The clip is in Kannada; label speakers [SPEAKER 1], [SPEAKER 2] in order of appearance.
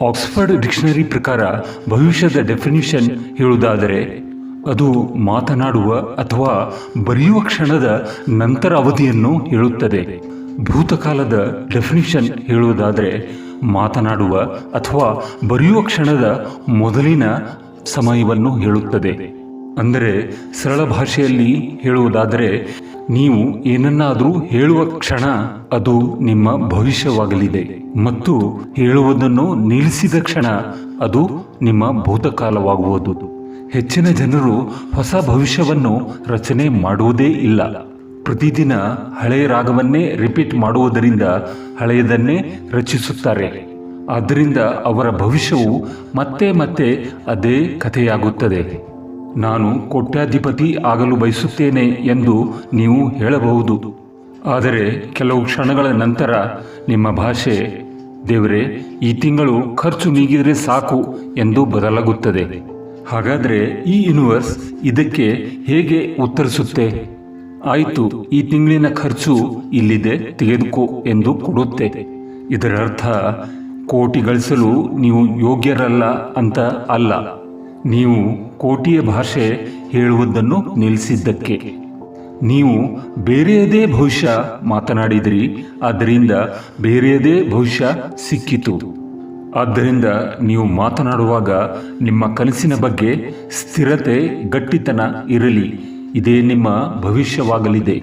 [SPEAKER 1] ಆಕ್ಸ್ಫರ್ಡ್ ಡಿಕ್ಷನರಿ ಪ್ರಕಾರ ಭವಿಷ್ಯದ ಡೆಫಿನಿಷನ್ ಹೇಳುವುದಾದರೆ ಅದು ಮಾತನಾಡುವ ಅಥವಾ ಬರೆಯುವ ಕ್ಷಣದ ನಂತರ ಅವಧಿಯನ್ನು ಹೇಳುತ್ತದೆ. ಭೂತಕಾಲದ ಡೆಫಿನಿಷನ್ ಹೇಳುವುದಾದರೆ ಮಾತನಾಡುವ ಅಥವಾ ಬರೆಯುವ ಕ್ಷಣದ ಮೊದಲಿನ ಸಮಯವನ್ನು ಹೇಳುತ್ತದೆ. ಅಂದರೆ ಸರಳ ಭಾಷೆಯಲ್ಲಿ ಹೇಳುವುದಾದರೆ ನೀವು ಏನನ್ನಾದರೂ ಹೇಳುವ ಕ್ಷಣ ಅದು ನಿಮ್ಮ ಭವಿಷ್ಯವಾಗಲಿದೆ ಮತ್ತು ಹೇಳುವುದನ್ನು ನಿಲ್ಲಿಸಿದ ಕ್ಷಣ ಅದು ನಿಮ್ಮ ಭೂತಕಾಲವಾಗುವುದು. ಹೆಚ್ಚಿನ ಜನರು ಹೊಸ ಭವಿಷ್ಯವನ್ನು ರಚನೆ ಮಾಡುವುದೇ ಇಲ್ಲ. ಪ್ರತಿದಿನ ಹಳೆಯ ರಾಗವನ್ನೇ ರಿಪೀಟ್ ಮಾಡುವುದರಿಂದ ಹಳೆಯದನ್ನೇ ರಚಿಸುತ್ತಾರೆ. ಆದ್ದರಿಂದ ಅವರ ಭವಿಷ್ಯವು ಮತ್ತೆ ಮತ್ತೆ ಅದೇ ಕಥೆಯಾಗುತ್ತದೆ. ನಾನು ಕೋಟ್ಯಾಧಿಪತಿ ಆಗಲು ಬಯಸುತ್ತೇನೆ ಎಂದು ನೀವು ಹೇಳಬಹುದು. ಆದರೆ ಕೆಲವು ಕ್ಷಣಗಳ ನಂತರ ನಿಮ್ಮ ಭಾಷೆ, ದೇವರೇ, ಈ ತಿಂಗಳು ಖರ್ಚು ನೀಗಿದರೆ ಸಾಕು ಎಂದು ಬದಲಾಗುತ್ತದೆ. ಹಾಗಾದರೆ ಈ ಯೂನಿವರ್ಸ್ ಇದಕ್ಕೆ ಹೇಗೆ ಉತ್ತರಿಸುತ್ತೆ? ಆಯಿತು, ಈ ತಿಂಗಳಿನ ಖರ್ಚು ಇಲ್ಲಿದೆ, ತೆಗೆದುಕೋ ಎಂದು ಕೊಡುತ್ತೆ. ಇದರ ಅರ್ಥ ಕೋಟಿ ಗಳಿಸಲು ನೀವು ಯೋಗ್ಯರಲ್ಲ ಅಂತ ಅಲ್ಲ, ನೀವು ಕೋಟಿಯ ಭಾಷೆ ಹೇಳುವುದನ್ನು ನಿಲ್ಲಿಸಿದ್ದಕ್ಕೆ. ನೀವು ಬೇರೆಯದೇ ಭವಿಷ್ಯ ಮಾತನಾಡಿದಿರಿ, ಆದ್ದರಿಂದ ಬೇರೆಯದೇ ಭವಿಷ್ಯ ಸಿಕ್ಕಿತು. ಆದ್ದರಿಂದ ನೀವು ಮಾತನಾಡುವಾಗ ನಿಮ್ಮ ಕನಸಿನ ಬಗ್ಗೆ ಸ್ಥಿರತೆ, ಗಟ್ಟಿತನ ಇರಲಿ. ಇದೇ ನಿಮ್ಮ ಭವಿಷ್ಯವಾಗಲಿದೆ.